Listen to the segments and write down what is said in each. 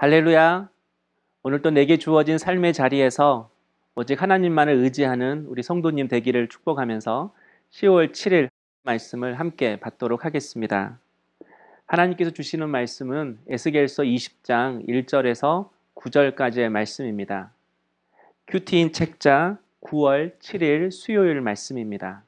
할렐루야. 오늘 또 내게 주어진 삶의 자리에서 오직 하나님만을 의지하는 우리 성도님 되기를 축복하면서 10월 7일 말씀을 함께 받도록 하겠습니다. 하나님께서 주시는 말씀은 에스겔서 20장 1절에서 9절까지의 말씀입니다. 큐티인 책자 9월 7일 수요일 말씀입니다.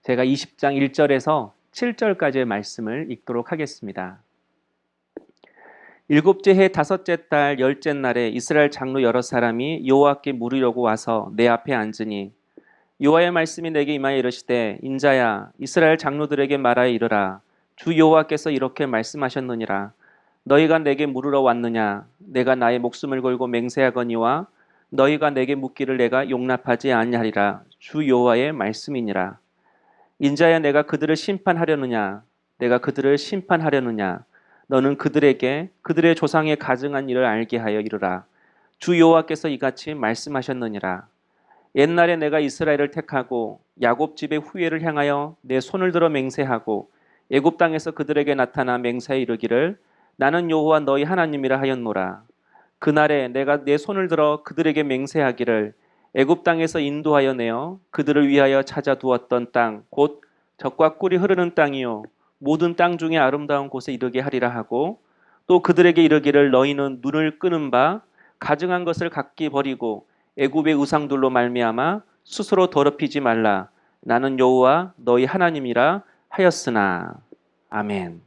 제가 20장 1절에서 7절까지의 말씀을 읽도록 하겠습니다. 일곱째 해 다섯째 달 열째 날에 이스라엘 장로 여러 사람이 여호와께 물으려고 와서 내 앞에 앉으니 여호와의 말씀이 내게 임하여 이르시되 인자야 이스라엘 장로들에게 말하여 이르라 주 여호와께서 이렇게 말씀하셨느니라 너희가 내게 물으러 왔느냐 내가 나의 목숨을 걸고 맹세하거니와 너희가 내게 묻기를 내가 용납하지 아니하리라 주 여호와의 말씀이니라 인자야 내가 그들을 심판하려느냐 내가 그들을 심판하려느냐 너는 그들에게 그들의 조상의 가증한 일을 알게 하여 이르라. 주 여호와께서 이같이 말씀하셨느니라. 옛날에 내가 이스라엘을 택하고 야곱 집의 후예를 향하여 내 손을 들어 맹세하고 애굽 땅에서 그들에게 나타나 맹세해 이르기를 나는 여호와 너희 하나님이라 하였노라. 그날에 내가 내 손을 들어 그들에게 맹세하기를 애굽 땅에서 인도하여 내어 그들을 위하여 찾아 두었던 땅 곧 젖과 꿀이 흐르는 땅이요 모든 땅 중에 아름다운 곳에 이르게 하리라 하고 또 그들에게 이르기를 너희는 눈을 끄는 바 가증한 것을 각기 버리고 애굽의 우상들로 말미암아 스스로 더럽히지 말라 나는 여호와 너희 하나님이라 하였으나 아멘.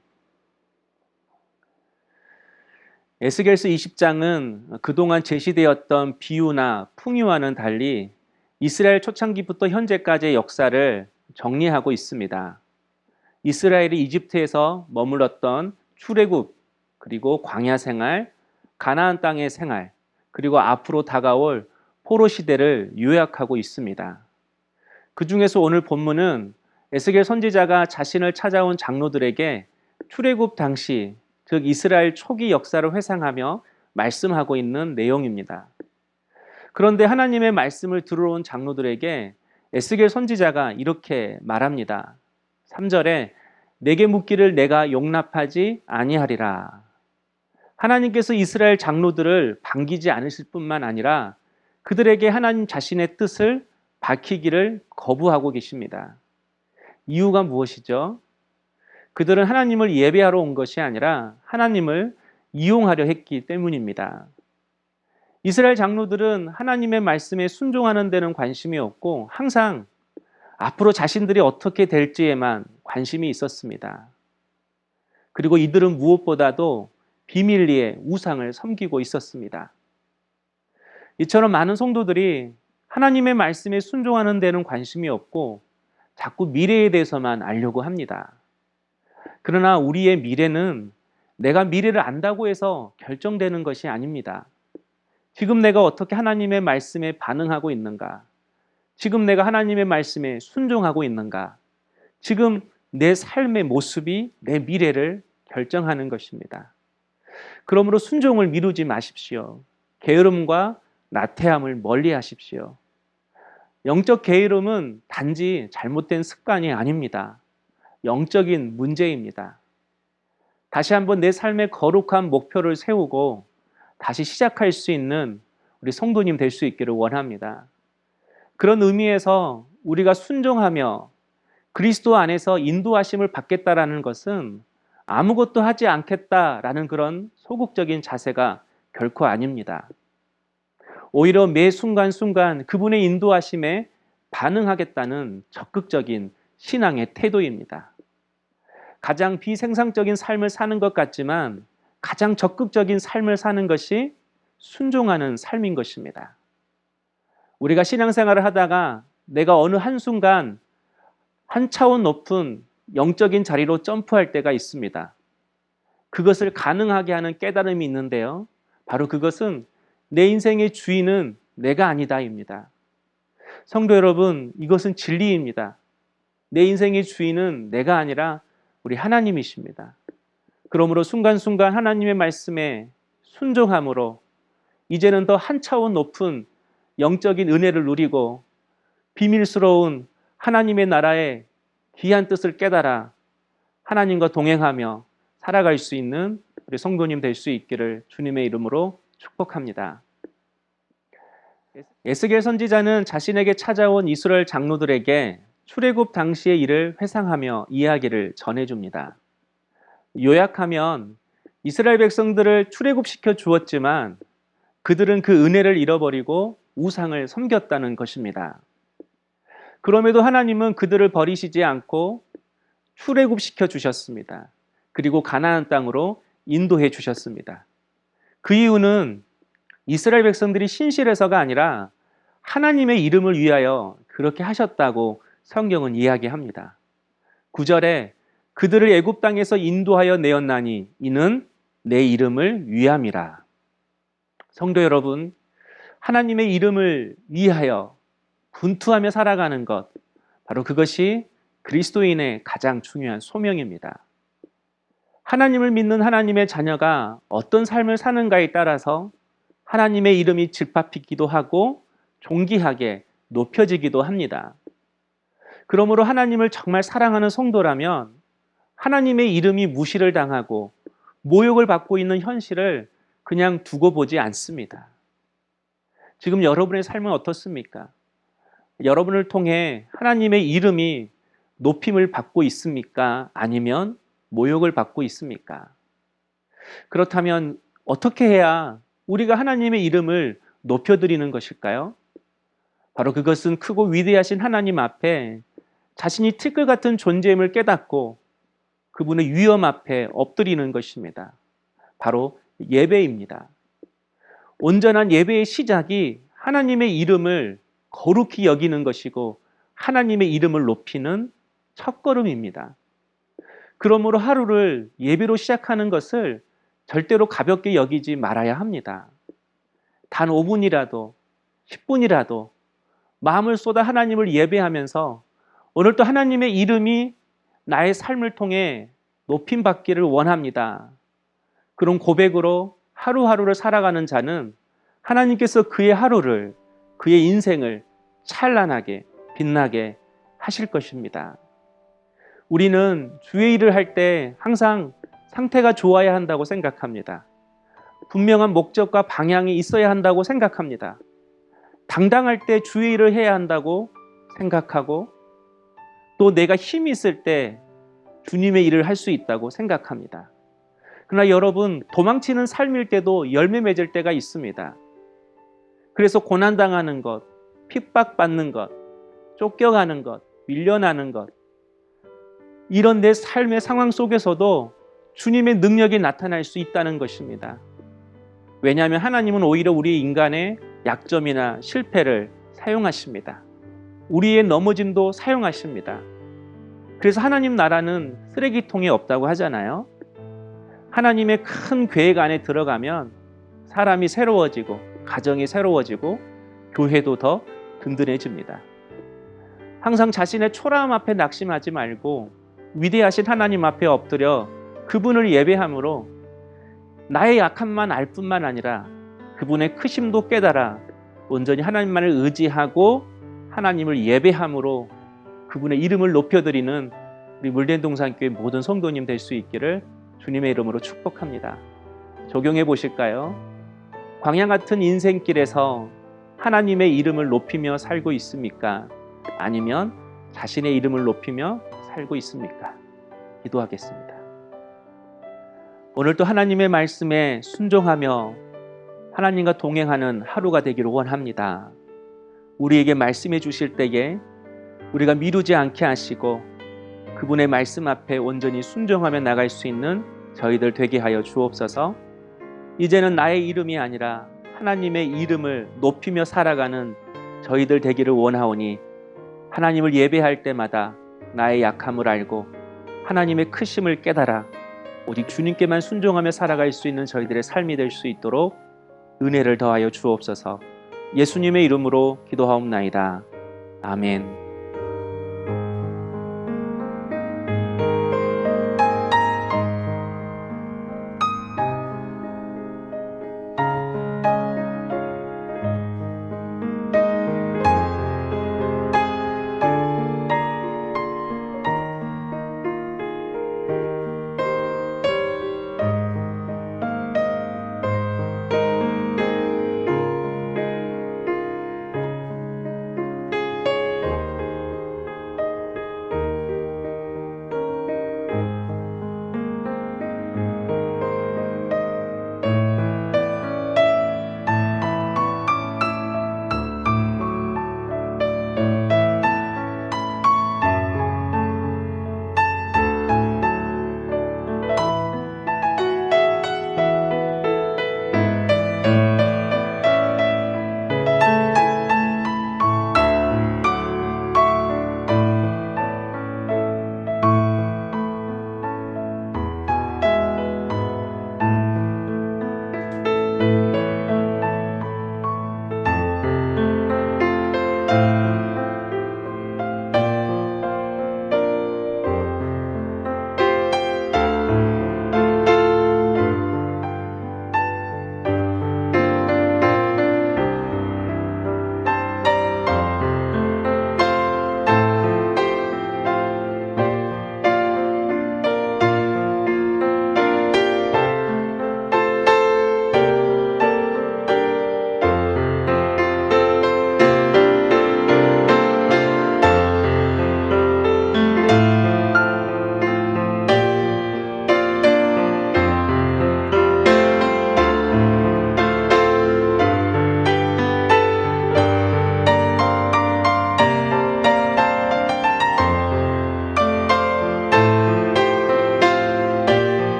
에스겔서 20장은 그동안 제시되었던 비유나 풍요와는 달리 이스라엘 초창기부터 현재까지의 역사를 정리하고 있습니다. 이스라엘이 이집트에서 머물렀던 출애굽, 그리고 광야 생활, 가나안 땅의 생활, 그리고 앞으로 다가올 포로 시대를 요약하고 있습니다. 그 중에서 오늘 본문은 에스겔 선지자가 자신을 찾아온 장로들에게 출애굽 당시, 즉 이스라엘 초기 역사를 회상하며 말씀하고 있는 내용입니다. 그런데 하나님의 말씀을 들어온 장로들에게 에스겔 선지자가 이렇게 말합니다. 3절에 내게 묻기를 내가 용납하지 아니하리라. 하나님께서 이스라엘 장로들을 반기지 않으실 뿐만 아니라 그들에게 하나님 자신의 뜻을 밝히기를 거부하고 계십니다. 이유가 무엇이죠? 그들은 하나님을 예배하러 온 것이 아니라 하나님을 이용하려 했기 때문입니다. 이스라엘 장로들은 하나님의 말씀에 순종하는 데는 관심이 없고 항상 앞으로 자신들이 어떻게 될지에만 관심이 있었습니다. 그리고 이들은 무엇보다도 비밀리에 우상을 섬기고 있었습니다. 이처럼 많은 성도들이 하나님의 말씀에 순종하는 데는 관심이 없고 자꾸 미래에 대해서만 알려고 합니다. 그러나 우리의 미래는 내가 미래를 안다고 해서 결정되는 것이 아닙니다. 지금 내가 어떻게 하나님의 말씀에 반응하고 있는가? 지금 내가 하나님의 말씀에 순종하고 있는가? 지금 내 삶의 모습이 내 미래를 결정하는 것입니다. 그러므로 순종을 미루지 마십시오. 게으름과 나태함을 멀리 하십시오. 영적 게으름은 단지 잘못된 습관이 아닙니다. 영적인 문제입니다. 다시 한번 내 삶의 거룩한 목표를 세우고 다시 시작할 수 있는 우리 성도님 될 수 있기를 원합니다. 그런 의미에서 우리가 순종하며 그리스도 안에서 인도하심을 받겠다라는 것은 아무것도 하지 않겠다라는 그런 소극적인 자세가 결코 아닙니다. 오히려 매 순간순간 그분의 인도하심에 반응하겠다는 적극적인 신앙의 태도입니다. 가장 비생산적인 삶을 사는 것 같지만 가장 적극적인 삶을 사는 것이 순종하는 삶인 것입니다. 우리가 신앙생활을 하다가 내가 어느 한순간 한 차원 높은 영적인 자리로 점프할 때가 있습니다. 그것을 가능하게 하는 깨달음이 있는데요. 바로 그것은 내 인생의 주인은 내가 아니다입니다. 성도 여러분, 이것은 진리입니다. 내 인생의 주인은 내가 아니라 우리 하나님이십니다. 그러므로 순간순간 하나님의 말씀에 순종함으로 이제는 더 한 차원 높은 영적인 은혜를 누리고 비밀스러운 하나님의 나라의 귀한 뜻을 깨달아 하나님과 동행하며 살아갈 수 있는 우리 성도님 될 수 있기를 주님의 이름으로 축복합니다. 에스겔 선지자는 자신에게 찾아온 이스라엘 장로들에게 출애굽 당시의 일을 회상하며 이야기를 전해줍니다. 요약하면 이스라엘 백성들을 출애굽시켜 주었지만 그들은 그 은혜를 잃어버리고 우상을 섬겼다는 것입니다. 그럼에도 하나님은 그들을 버리시지 않고 출애굽시켜 주셨습니다. 그리고 가나안 땅으로 인도해 주셨습니다. 그 이유는 이스라엘 백성들이 신실해서가 아니라 하나님의 이름을 위하여 그렇게 하셨다고 성경은 이야기합니다. 9절에 그들을 애굽 땅에서 인도하여 내었나니 이는 내 이름을 위함이라. 성도 여러분, 하나님의 이름을 위하여 분투하며 살아가는 것, 바로 그것이 그리스도인의 가장 중요한 소명입니다. 하나님을 믿는 하나님의 자녀가 어떤 삶을 사는가에 따라서 하나님의 이름이 질밟히기도 하고 존귀하게 높여지기도 합니다. 그러므로 하나님을 정말 사랑하는 성도라면 하나님의 이름이 무시를 당하고 모욕을 받고 있는 현실을 그냥 두고 보지 않습니다. 지금 여러분의 삶은 어떻습니까? 여러분을 통해 하나님의 이름이 높임을 받고 있습니까? 아니면 모욕을 받고 있습니까? 그렇다면 어떻게 해야 우리가 하나님의 이름을 높여드리는 것일까요? 바로 그것은 크고 위대하신 하나님 앞에 자신이 티끌 같은 존재임을 깨닫고 그분의 위엄 앞에 엎드리는 것입니다. 바로 예배입니다. 온전한 예배의 시작이 하나님의 이름을 거룩히 여기는 것이고 하나님의 이름을 높이는 첫걸음입니다. 그러므로 하루를 예배로 시작하는 것을 절대로 가볍게 여기지 말아야 합니다. 단 5분이라도 10분이라도 마음을 쏟아 하나님을 예배하면서 오늘도 하나님의 이름이 나의 삶을 통해 높임받기를 원합니다. 그런 고백으로 하루하루를 살아가는 자는 하나님께서 그의 하루를, 그의 인생을 찬란하게 빛나게 하실 것입니다. 우리는 주의 일을 할 때 항상 상태가 좋아야 한다고 생각합니다. 분명한 목적과 방향이 있어야 한다고 생각합니다. 당당할 때 주의 일을 해야 한다고 생각하고 또 내가 힘이 있을 때 주님의 일을 할 수 있다고 생각합니다. 그러나 여러분, 도망치는 삶일 때도 열매 맺을 때가 있습니다. 그래서 고난당하는 것, 핍박받는 것, 쫓겨가는 것, 밀려나는 것, 이런 내 삶의 상황 속에서도 주님의 능력이 나타날 수 있다는 것입니다. 왜냐하면 하나님은 오히려 우리 인간의 약점이나 실패를 사용하십니다. 우리의 넘어짐도 사용하십니다. 그래서 하나님 나라는 쓰레기통에 없다고 하잖아요. 하나님의 큰 계획 안에 들어가면 사람이 새로워지고 가정이 새로워지고 교회도 더 든든해집니다. 항상 자신의 초라함 앞에 낙심하지 말고 위대하신 하나님 앞에 엎드려 그분을 예배함으로 나의 약함만 알 뿐만 아니라 그분의 크심도 깨달아 온전히 하나님만을 의지하고 하나님을 예배함으로 그분의 이름을 높여드리는 우리 물된동산교회 모든 성도님 될 수 있기를 주님의 이름으로 축복합니다. 적용해 보실까요? 광야 같은 인생길에서 하나님의 이름을 높이며 살고 있습니까? 아니면 자신의 이름을 높이며 살고 있습니까? 기도하겠습니다. 오늘도 하나님의 말씀에 순종하며 하나님과 동행하는 하루가 되기를 원합니다. 우리에게 말씀해 주실 때에 우리가 미루지 않게 하시고 그분의 말씀 앞에 온전히 순종하며 나갈 수 있는 저희들 되게 하여 주옵소서. 이제는 나의 이름이 아니라 하나님의 이름을 높이며 살아가는 저희들 되기를 원하오니 하나님을 예배할 때마다 나의 약함을 알고 하나님의 크심을 깨달아 오직 주님께만 순종하며 살아갈 수 있는 저희들의 삶이 될 수 있도록 은혜를 더하여 주옵소서. 예수님의 이름으로 기도하옵나이다. 아멘.